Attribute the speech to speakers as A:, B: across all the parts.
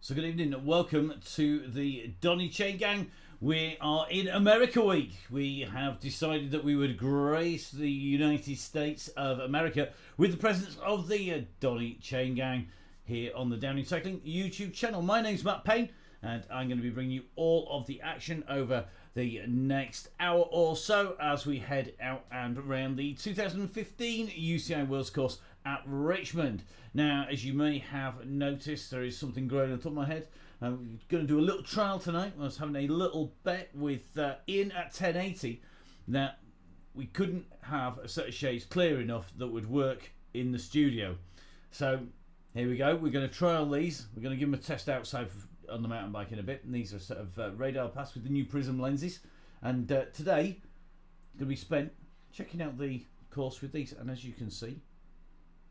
A: So good evening and welcome to the Donny Chain Gang. We are in America Week. We have decided that we would grace the United States of America with the presence of the Donny Chain Gang here on the Downing Cycling YouTube channel. My name's Matt Payne and I'm going to be bringing you all of the action over the next hour or so as we head out and around the 2015 UCI Worlds Course at Richmond. Now, as you may have noticed, there is something growing on top of my head. I'm going to do a little trial tonight. I was having a little bet with Ian at 1080 that we couldn't have a set of shades clear enough that would work in the studio. So here we go. We're going to trial these. We're going to give them a test outside on the mountain bike in a bit. And these are sort of radar pass with the new prism lenses. And today, going to be spent checking out the course with these. And as you can see,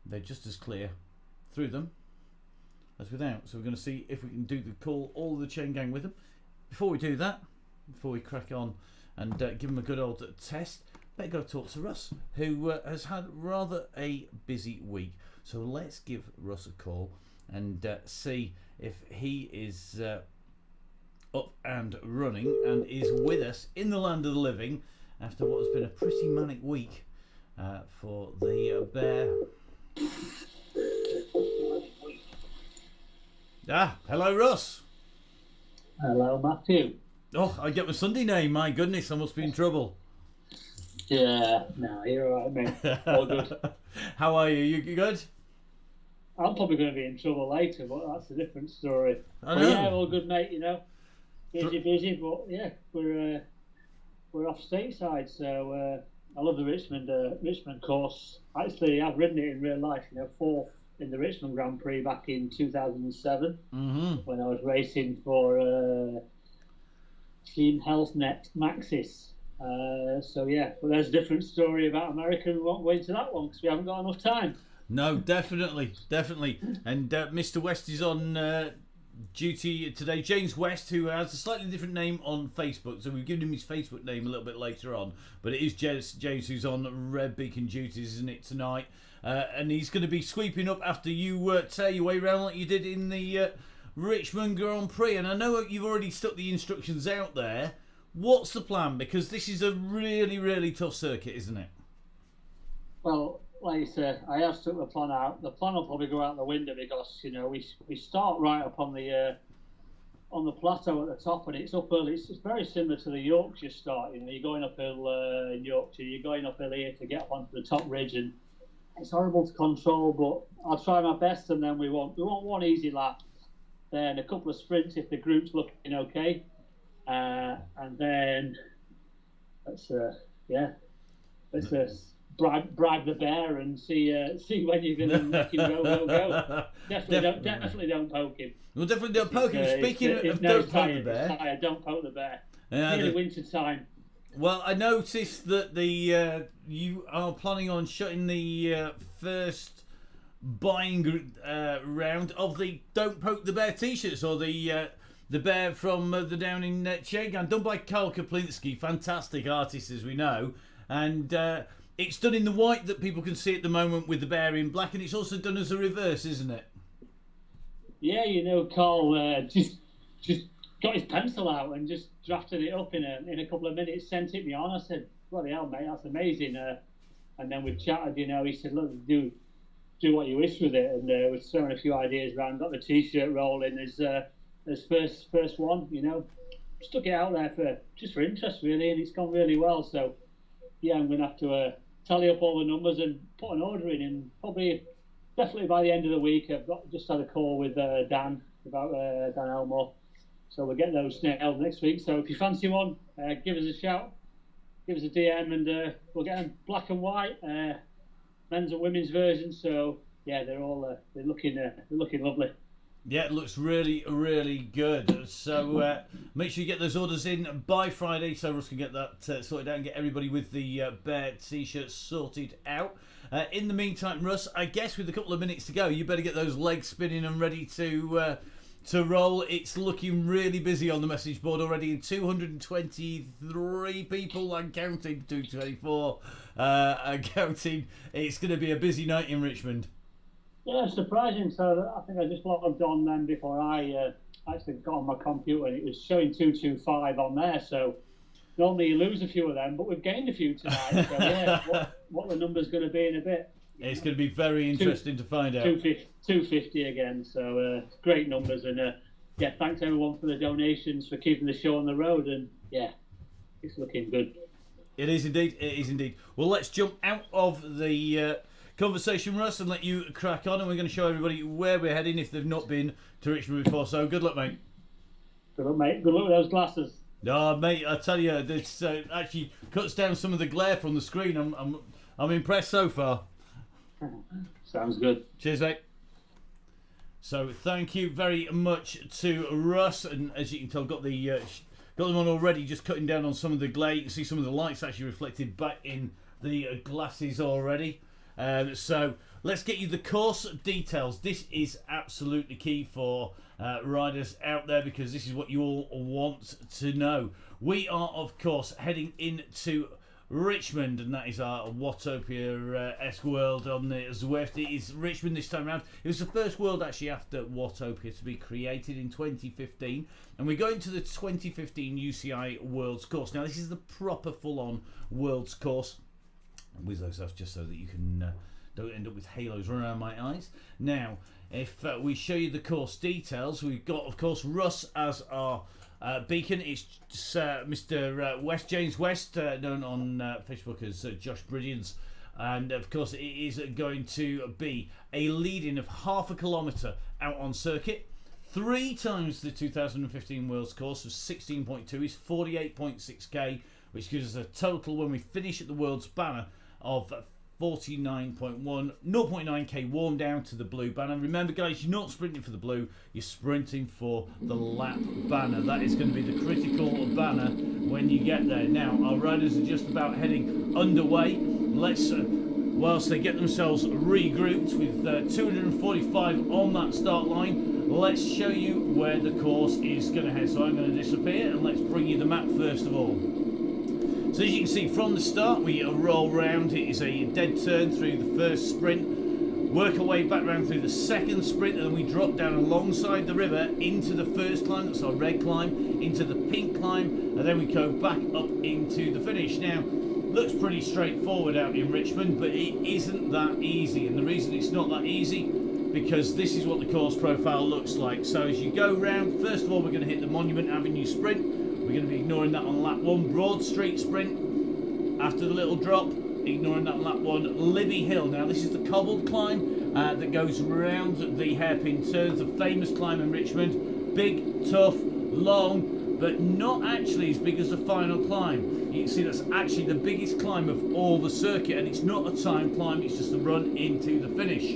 A: they're just as clear through them as without. So we're going to see if we can do all the chain gang with them. Before we do that, before we crack on and give them a good old test, better go talk to Russ, who has had rather a busy week. So let's give Russ a call and see if he is up and running and is with us in the land of the living after what has been a pretty manic week for the bear. Hello Russ.
B: Hello Matthew.
A: Oh, I get my Sunday name, my goodness, I must be in trouble.
B: Yeah, no, you're alright mate, all good.
A: How are you? You good?
B: I'm probably going to be in trouble later, but that's a different story.
A: I know.
B: Yeah, all good mate, you know. Busy, but yeah, we're off stateside, so I love the Richmond course. Actually, I've ridden it in real life, you know, fourth in the Richmond Grand Prix back in 2007 when I was racing for Team Health Net Maxis. So yeah, but there's a different story about America. We won't go into that one because we haven't got enough time.
A: No, definitely. And Mr. West is on duty today. James West, who has a slightly different name on Facebook, so we've given him his Facebook name a little bit later on, but it is James who's on Red Beacon duties, isn't it, tonight? And he's going to be sweeping up after you tear your way around like you did in the Richmond Grand Prix. And I know you've already stuck the instructions out there. What's the plan? Because this is a really, really tough circuit, isn't it?
B: Well, like you said, I have stuck the plan out. The plan will probably go out the window because, you know, we start right up on the plateau at the top, and it's uphill. It's very similar to the Yorkshire start. You know, you're going uphill in Yorkshire, you're going uphill here to get up onto the top ridge, and it's horrible to control. But I'll try my best, and then we want one easy lap, then a couple of sprints if the group's looking okay, and then let's bribe the bear and see when you're going to make him go. Definitely don't poke him.
A: Well, definitely don't poke him. Speaking of don't poke the bear,
B: don't poke the bear.
A: Yeah,
B: Nearly winter time.
A: Well, I noticed that you are planning on shutting the first buying round of the Don't Poke the Bear t-shirts, or the bear from the Downing Chain Gang, done by Carl Kaplinski, fantastic artist as we know, and it's done in the white that people can see at the moment with the bear in black, and it's also done as a reverse, isn't it?
B: Yeah, you know, Carl just got his pencil out and just drafted it up in a couple of minutes, sent it me on. I said, bloody hell, mate, that's amazing. And then we chatted, you know, he said, look, do what you wish with it. And we're throwing a few ideas around, got the T-shirt rolling as first one, you know. Stuck it out there for interest, really, and it's gone really well. So, yeah, I'm going to have to tally up all the numbers and put an order in, and definitely by the end of the week. I've just had a call with Dan about Dan Elmore. So we'll get those nailed next week. So if you fancy one, give us a shout, give us a DM, and we'll get them black and white, men's and women's versions. So yeah, they're looking lovely.
A: Yeah, it looks really, really good. So make sure you get those orders in by Friday, so Russ can get that sorted out and get everybody with the bear t-shirts sorted out. In the meantime, Russ, I guess with a couple of minutes to go, you better get those legs spinning and ready to roll. It's looking really busy on the message board already. 223 people, I'm counting, 224, I'm counting. It's going to be a busy night in Richmond.
B: Yeah, surprising. So I think I just logged on then before I actually got on my computer and it was showing 225 on there. So normally you lose a few of them, but we've gained a few tonight. So yeah, what the number's going to be in a bit.
A: It's going to be very interesting to find out.
B: 250 again. So great numbers, and yeah, thanks everyone for the donations, for keeping the show on the road, and yeah, it's looking good.
A: It is indeed. It is indeed. Well, let's jump out of the conversation, Russ, and let you crack on, and we're going to show everybody where we're heading if they've not been to Richmond before. So good luck, mate.
B: Good luck, mate. Good luck with those glasses.
A: No, mate, I tell you, this actually cuts down some of the glare from the screen. I'm impressed so far.
B: Sounds good.
A: Cheers, mate. So thank you very much to Russ, and as you can tell, got them on already, just cutting down on some of the glare. You can see some of the lights actually reflected back in the glasses already. So let's get you the course details. This is absolutely key for riders out there, because this is what you all want to know. We are, of course, heading into Richmond, and that is our Watopia-esque world on the Zwift. It is Richmond this time around. It was the first world actually after Watopia to be created in 2015, and we're going to the 2015 UCI Worlds course. Now this is the proper full-on Worlds course. With those off just so that you can don't end up with halos running around my eyes. Now, if we show you the course details, we've got, of course, Russ as our beacon. It's Mr. West, James West, known on Facebook as Josh Brilliance. And, of course, it is going to be a lead-in of half a kilometre out on circuit. 3 times the 2015 Worlds course of 16.2 is 48.6k, which gives us a total when we finish at the World's banner of 49.1, 0.9k warm down to the blue banner. Remember, guys, you're not sprinting for the blue, you're sprinting for the lap banner. That is going to be the critical banner when you get there. Now, our riders are just about heading underway. Let's, whilst they get themselves regrouped with 245 on that start line, let's show you where the course is going to head. So I'm going to disappear, and let's bring you the map first of all. So as you can see from the start, we roll round. It is a dead turn through the first sprint, work our way back round through the second sprint, and then we drop down alongside the river into the first climb, that's our red climb, into the pink climb, and then we go back up into the finish. Now, looks pretty straightforward out in Richmond, but it isn't that easy, and the reason it's not that easy, because this is what the course profile looks like. So as you go round, first of all, we're going to hit the Monument Avenue sprint. We're going to be ignoring that on lap 1. Broad Street sprint after the little drop, ignoring that on lap 1. Libby Hill. Now this is the cobbled climb that goes around the hairpin turns, the famous climb in Richmond. Big, tough, long, but not actually as big as the final climb. You can see that's actually the biggest climb of all the circuit, and it's not a time climb, it's just a run into the finish.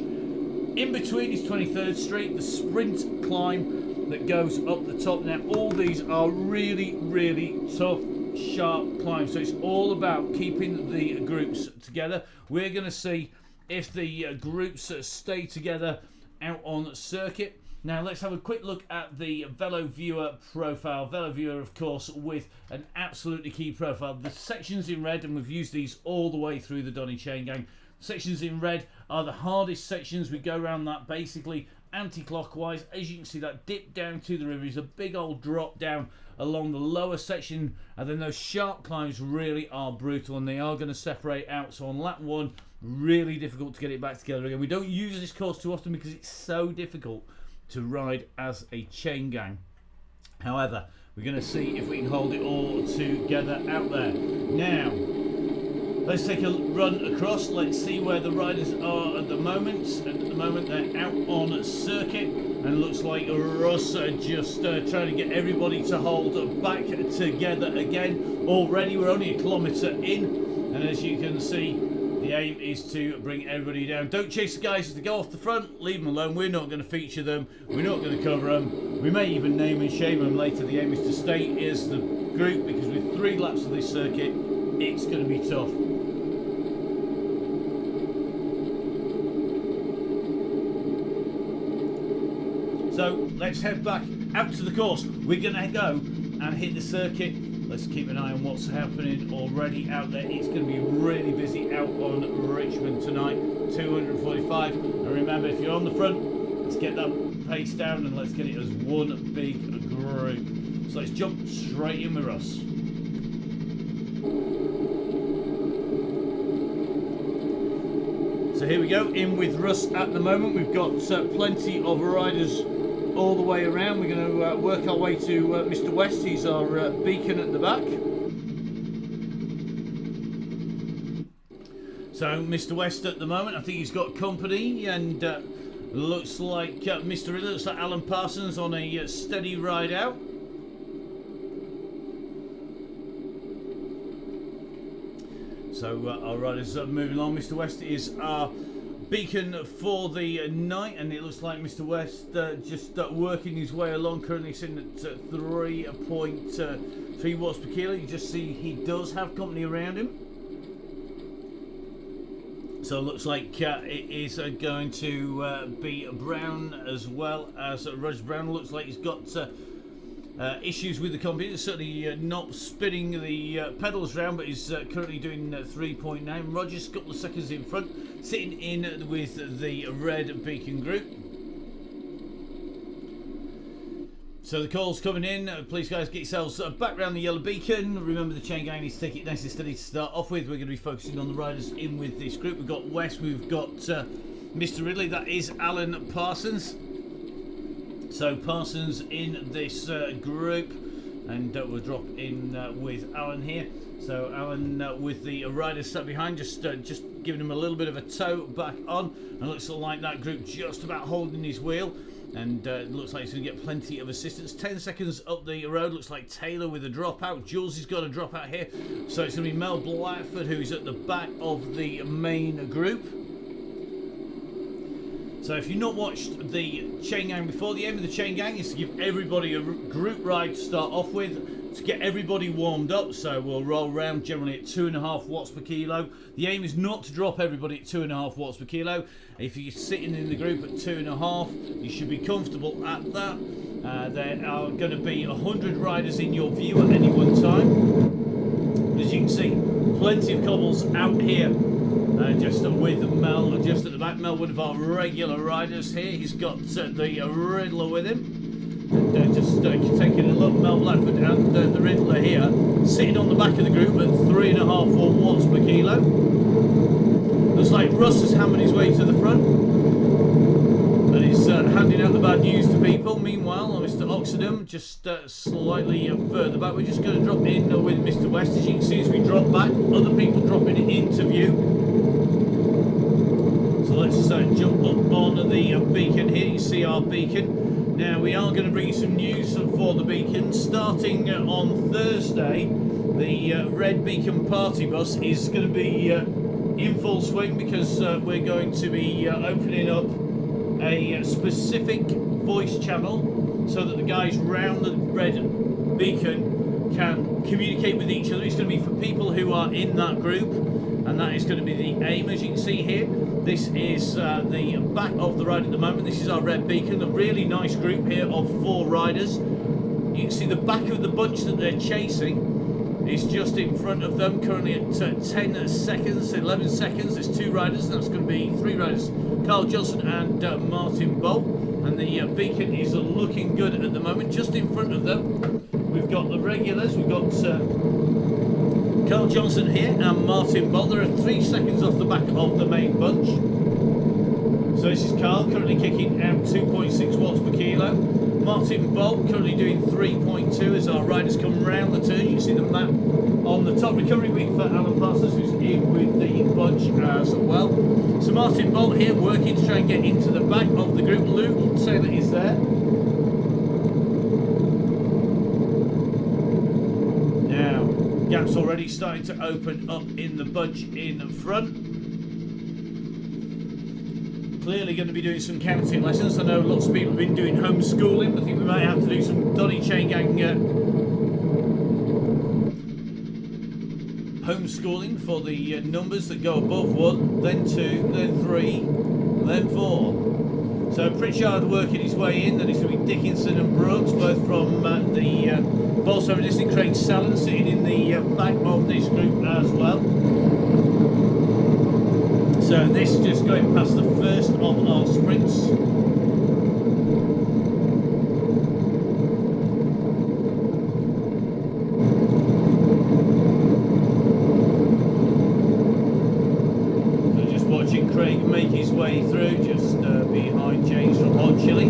A: In between is 23rd Street, the sprint climb that goes up the top. Now all these are really, really tough, sharp climbs, so it's all about keeping the groups together. We're going to see if the groups stay together out on circuit. Now let's have a quick look at the Velo Viewer profile. Velo Viewer, of course, with an absolutely key profile. The sections in red, and we've used these all the way through the DONNYCHAINGANG. Sections in red are the hardest sections. We go around that basically anti-clockwise. As you can see, that dip down to the river is a big old drop down along the lower section, and then those sharp climbs really are brutal, and they are going to separate out. So on lap 1, really difficult to get it back together again. We don't use this course too often because it's so difficult to ride as a chain gang. However, we're going to see if we can hold it all together out there. Now let's take a run across. Let's see where the riders are at the moment. At the moment, they're out on circuit, and it looks like Russ are just trying to get everybody to hold back together again. Already, we're only a kilometre in, and as you can see, the aim is to bring everybody down. Don't chase the guys as they go off the front. Leave them alone. We're not going to feature them. We're not going to cover them. We may even name and shame them later. The aim is to stay as the group, because with 3 laps of this circuit, it's going to be tough. So let's head back out to the course. We're going to go and hit the circuit. Let's keep an eye on what's happening already out there. It's going to be really busy out on Richmond tonight. 245. And remember, if you're on the front, let's get that pace down and let's get it as one big group. So let's jump straight in with Russ. So here we go, in with Russ at the moment. We've got plenty of riders all the way around. We're going to work our way to Mr. West. He's our beacon at the back. So Mr. West at the moment, I think he's got company, and looks like Mr. Ridley, looks like Alan Parsons on a steady ride out. So our riders are moving on. Mr. West is our beacon for the night, and it looks like Mr. West just working his way along, currently sitting at 3.3 watts per kilo. You just see he does have company around him. So it looks like it is going to be Brown as well as Roger Brown. Looks like he's got issues with the computer. Certainly not spinning the pedals round, but he's currently doing 3.9. Roger's a couple of seconds in front, sitting in with the red beacon group. So the call's coming in. Please, guys, get yourselves back round the yellow beacon. Remember, the chain gang needs to take it nice and steady to start off with. We're going to be focusing on the riders in with this group. We've got West, we've got Mr. Ridley. That is Alan Parsons. So Parsons in this group, and we'll drop in with Alan here. So Alan with the riders sat behind, just giving him a little bit of a tow back on, and looks like that group just about holding his wheel. And it looks like he's going to get plenty of assistance. 10 seconds up the road. Looks like Taylor with a dropout. Jules has got a dropout here. So it's going to be Mel Blackford who's at the back of the main group. So if you've not watched the chain gang before, the aim of the chain gang is to give everybody a group ride to start off with, to get everybody warmed up. So we'll roll around generally at 2.5 watts per kilo. The aim is not to drop everybody at 2.5 watts per kilo. If you're sitting in the group at 2.5, you should be comfortable at that. There are going to be 100 riders in your view at any one time. As you can see, plenty of cobbles out here. Just with Mel, just at the back. Mel, one of our regular riders here. He's got the Riddler with him. And just taking a look, Mel Blackford and the Riddler here, sitting on the back of the group at 3.5 watts per kilo. Looks like Russ has hammered his way to the front, and he's handing out the bad news to people. Meanwhile, Mr. Oxenham just slightly further back. We're just going to drop in with Mr. West. As you can see, as we drop back, other people dropping into view. So let's jump up on the beacon here. You see our beacon. Now we are going to bring you some news for the beacon. Starting on Thursday, the red beacon party bus is going to be in full swing, because we're going to be opening up a specific voice channel so that the guys round the red beacon can communicate with each other. It's going to be for people who are in that group, and that is going to be the aim. As you can see here, this is the back of the ride at the moment. This is our red beacon, a really nice group here of 4 riders. You can see the back of the bunch that they're chasing is just in front of them, currently at 10 seconds, 11 seconds. There's 2 riders, and that's going to be 3 riders, Carl Johnson and Martin Bolt. And the beacon is looking good at the moment. Just in front of them, we've got the regulars. We've got Carl Johnson here and Martin Bolt. They're 3 seconds off the back of the main bunch. So this is Carl, currently kicking out 2.6 watts per kilo. Martin Bolt currently doing 3.2 as our riders come round the turn. You can see the map on the top. Recovery week for Alan Parsons, who's in with the bunch as well. So Martin Bolt here working to try and get into the back of the group. Luke Taylor is there. Now, gaps already starting to open up in the bunch in front. Clearly going to be doing some counting lessons. I know lots of people have been doing homeschooling. I think we might have to do some Donny Chain Gang homeschooling for the numbers that go above 1, then 2, then 3, then 4. So Pritchard working his way in. Then it's going to be Dickinson and Brooks, both from the Bolsover District. Craig Sallon sitting in the back of this group as well. So this just going past the first of our sprints. watching Craig make his way through, just behind James from Hot Chili.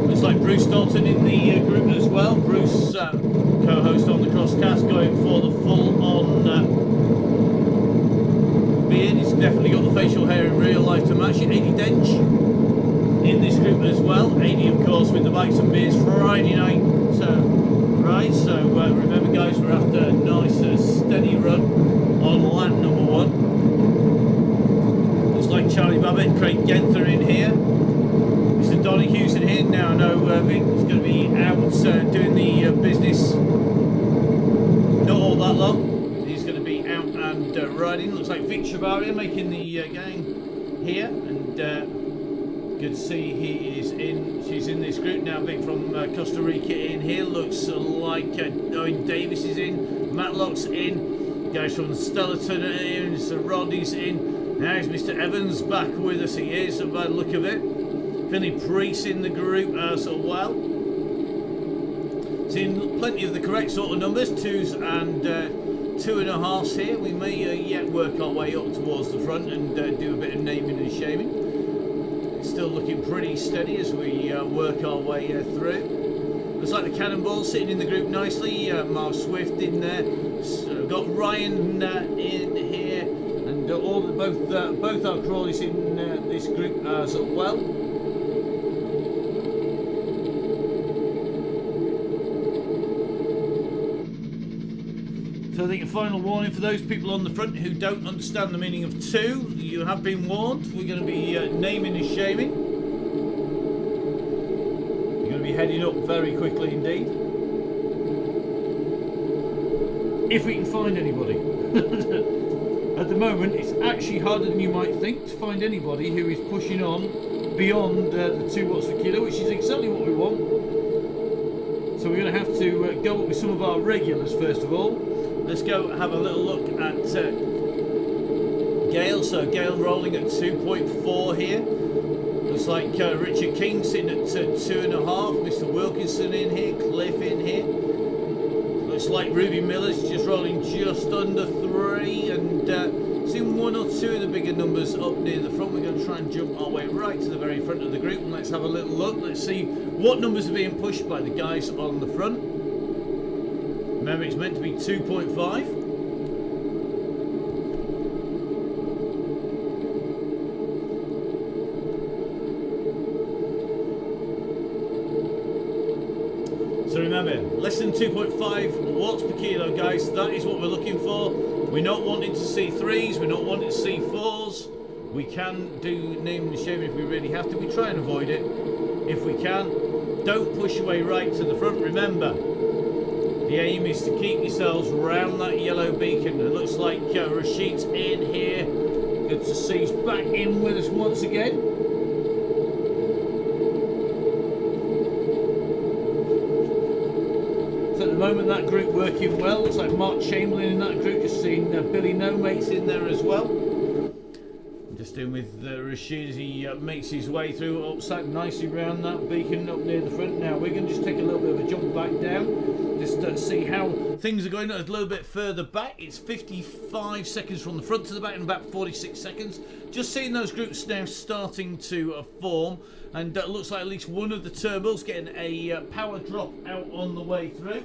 A: Looks like Bruce Dalton in the group as well. Bruce, co-host on the Crosscast, going for the full-on beard. He's definitely got the facial hair in real life to match it. 80 Dench in this group as well. 80, of course, with the Bikes and Beers Friday night ride. So remember, guys, we're after a nice steady run on lap number 1. Looks like Charlie Babbitt and Craig Genther in here. Mr. Donnychaigh's in here. Now I know Vic's going to be out doing the business not all that long. He's going to be out and riding. Looks like Vic Chavaria making the gang here, and good to see she's in this group now. Vic from Costa Rica in here. Looks like Owen Davis is in, Matlock's in, guys from Stellarton are in, Sir Rodney's in. Now is Mr. Evans back with us. He is, by the look of it. Finley Priest in the group as well. Seeing plenty of the correct sort of numbers, 2s and 2.5s here. We may yet work our way up towards the front and do a bit of naming and shaming. Still looking pretty steady as we work our way through. Looks like the Cannonballs sitting in the group nicely. Mark Swift in there. So we've got Ryan in here, and both our Crawleys in this group as well. So I think a final warning for those people on the front who don't understand the meaning of 2. You have been warned. We're going to be naming and shaming. You're going to be heading up very quickly indeed. If we can find anybody. At the moment, it's actually harder than you might think to find anybody who is pushing on beyond the 2 watts per kilo, which is exactly what we want. So we're going to have to go up with some of our regulars first of all. Let's go have a little look at Gale. So Gale rolling at 2.4 here. Looks like Richard King sitting at 2.5. Mr. Wilkinson in here. Cliff in here. Looks like Ruby Miller's just rolling just under 3. And seeing 1 or 2 of the bigger numbers up near the front. We're going to try and jump our way right to the very front of the group. And let's have a little look. Let's see what numbers are being pushed by the guys on the front. Remember, it's meant to be 2.5. So remember, less than 2.5 watts per kilo, guys. That is what we're looking for. We're not wanting to see 3s. We're not wanting to see 4s. We can do naming and shaming if we really have to. We try and avoid it if we can. Don't push your way right to the front. Remember, the aim is to keep yourselves round that yellow beacon. It looks like Rashid's in here. Good to see he's back in with us once again. So at the moment that group working well. Looks like Mark Chamberlain in that group. Just seen Billy No Mates in there as well. Just doing with Rashid as he makes his way through, upside nicely around that beacon up near the front. Now we're going to just take a little bit of a jump back down, just see how things are going a little bit further back. It's 55 seconds from the front to the back and about 46 seconds. Just seeing those groups now starting to form, and it looks like at least one of the turbos getting a power drop out on the way through.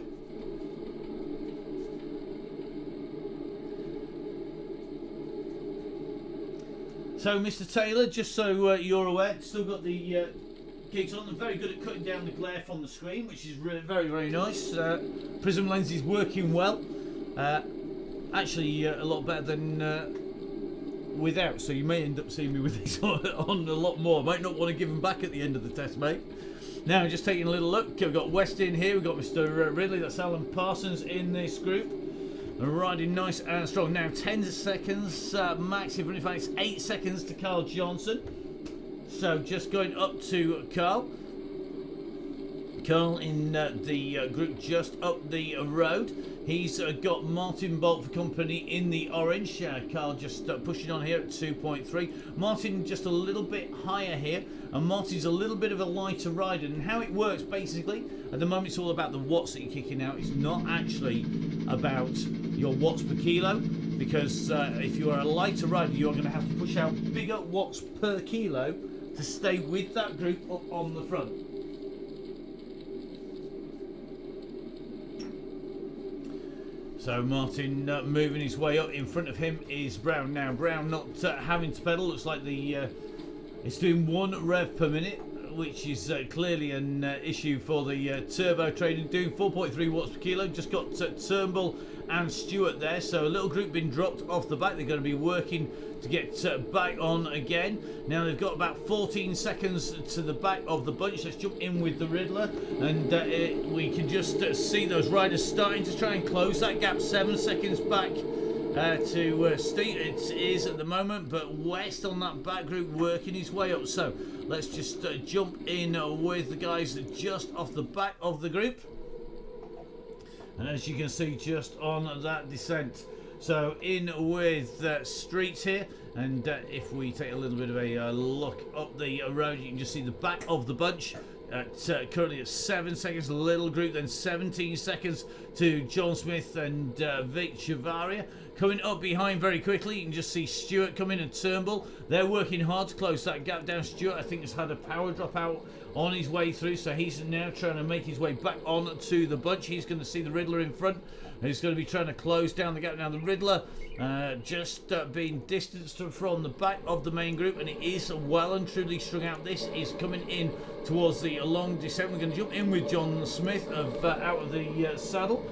A: So, Mr. Taylor, just so you're aware, still got the gigs on. They're very good at cutting down the glare from the screen, which is really very, very nice. Prism lens is working well. Actually, a lot better than without. So you may end up seeing me with these on a lot more. Might not want to give them back at the end of the test, mate. Now, just taking a little look. We've got West in here. We've got Mr. Ridley. That's Alan Parsons in this group. Riding nice and strong. Now 10 seconds max. In fact, it's 8 seconds to Carl Johnson. So just going up to Carl. Carl in the group just up the road. He's got Martin Bolt for company in the orange. Carl just pushing on here at 2.3. Martin just a little bit higher here. And Martin's a little bit of a lighter rider. And how it works, basically, at the moment it's all about the watts that you're kicking out. It's not actually about your watts per kilo. because if you are a lighter rider, you're going to have to push out bigger watts per kilo to stay with that group up on the front. So Martin moving his way up. In front of him is Brown now. Brown not having to pedal. Looks like it's doing 1 rev per minute, which is clearly an issue for the turbo training. Doing 4.3 watts per kilo. Just got Turnbull and Stewart there. So a little group been dropped off the back. They're going to be working to get back on again. Now they've got about 14 seconds to the back of the bunch. Let's jump in with the Riddler, and we can just see those riders starting to try and close that gap. 7 seconds back to Steve. It is at the moment, but West on that back group working his way up. So let's just jump in with the guys just off the back of the group, and as you can see, just on that descent. So in with Streets here, and if we take a little bit of a look up the road, you can just see the back of the bunch currently at 7 seconds. Little group, then 17 seconds to John Smith and Vic Chavaria. Coming up behind very quickly, you can just see Stewart coming and Turnbull. They're working hard to close that gap down. Stewart, I think, has had a power drop out on his way through, so he's now trying to make his way back on to the bunch. He's going to see the Riddler in front. He's going to be trying to close down the gap. Now the Riddler just being distanced from the back of the main group, and it is well and truly strung out. This is coming in towards the long descent. We're going to jump in with John Smith out of the saddle.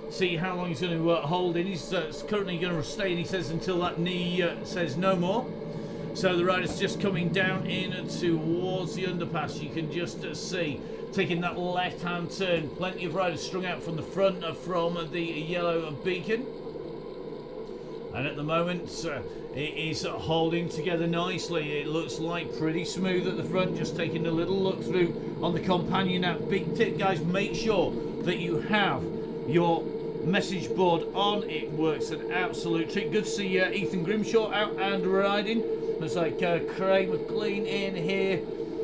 A: See how long he's going to hold in. He's currently going to stay in, he says, until that knee says no more. So the rider's just coming down in towards the underpass. You can just see, taking that left-hand turn, plenty of riders strung out from the front from the yellow beacon. And at the moment, it is holding together nicely. It looks like pretty smooth at the front. Just taking a little look through on the companion app. Big tip, guys, make sure that you have your message board on. It works an absolute treat. Good to see Ethan Grimshaw out and riding. Looks like Craig McLean in here.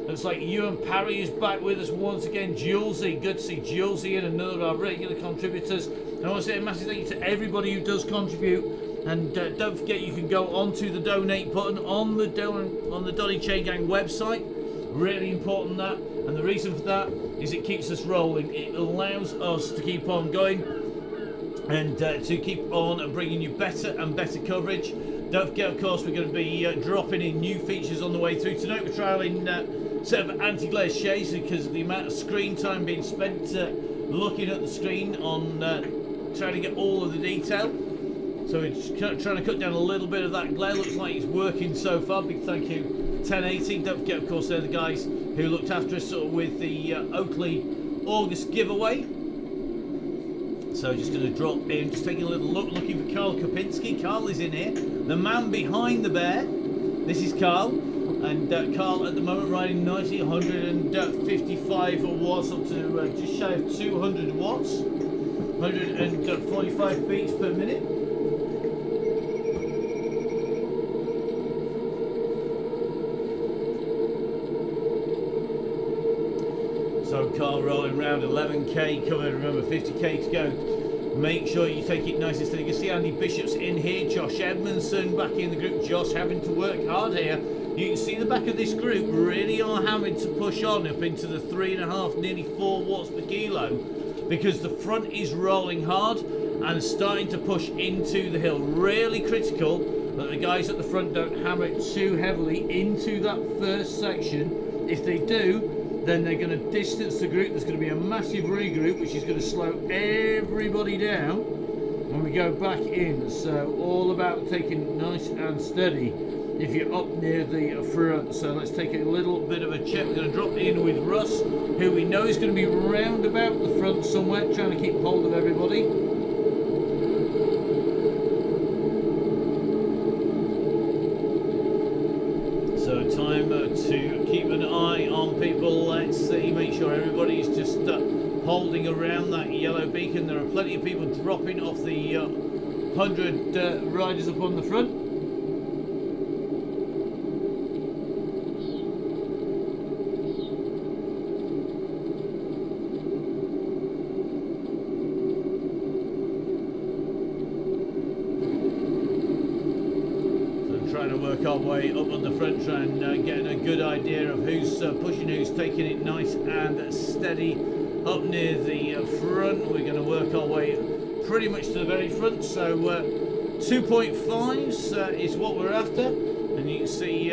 A: Looks like Ewan Parry is back with us once again. Julesy, good to see Julesy in, another of our regular contributors. And I want to say a massive thank you to everybody who does contribute. And don't forget, you can go onto the donate button on the Donny Chain Gang website. Really important, that. And the reason for that is it keeps us rolling. It allows us to keep on going and to keep on bringing you better and better coverage. Don't forget, of course, we're going to be dropping in new features on the way through. Tonight we're trialling a set of anti-glare shades because of the amount of screen time being spent looking at the screen on trying to get all of the detail. So we're just trying to cut down a little bit of that glare. Looks like it's working so far. Big thank you, 1080. Don't forget, of course, they're the guys who looked after us with the Oakley August giveaway. So just going to drop in, just taking a little look, looking for Carl Kopinski. Carl is in here, the man behind the bear. This is Carl, and Carl at the moment riding 90, 155 watts up to just shy of 200 watts, 145 beats per minute. So Carl rolling around 11k coming, remember 50k to go. Make sure you take it nice and steady. You can see Andy Bishop's in here, Josh Edmondson back in the group. Josh having to work hard here. You can see the back of this group really are having to push on up into the 3.5, nearly 4 watts per kilo, because the front is rolling hard and starting to push into the hill. Really critical that the guys at the front don't hammer it too heavily into that first section. If they do, then they're going to distance the group. There's going to be a massive regroup, which is going to slow everybody down when we go back in. So all about taking it nice and steady if you're up near the front. So let's take a little bit of a check. We're going to drop in with Russ, who we know is going to be round about the front somewhere, trying to keep hold of everybody. So time to keep an eye on people. Let's see, make sure everybody's just holding around that yellow beacon. There are plenty of people dropping off the 100 riders up on the front. trying to work our way up on the front, trying getting a good idea of who's pushing, who's taking it nice and steady up near the front. We're going to work our way pretty much to the very front, so 2.5s is what we're after, and you can see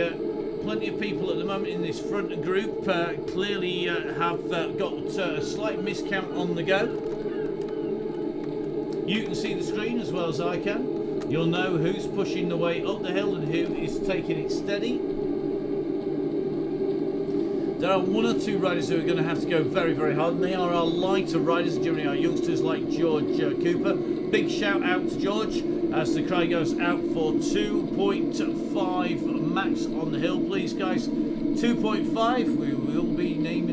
A: plenty of people at the moment in this front group clearly have got a slight miscount on the go. You can see the screen as well as I can. You'll know who's pushing the way up the hill and who is taking it steady. There are one or two riders who are going to have to go very, very hard, and they are our lighter riders, generally our youngsters like George Cooper. Big shout out to George as the cry goes out for 2.5 max on the hill, please guys. 2.5, we will be naming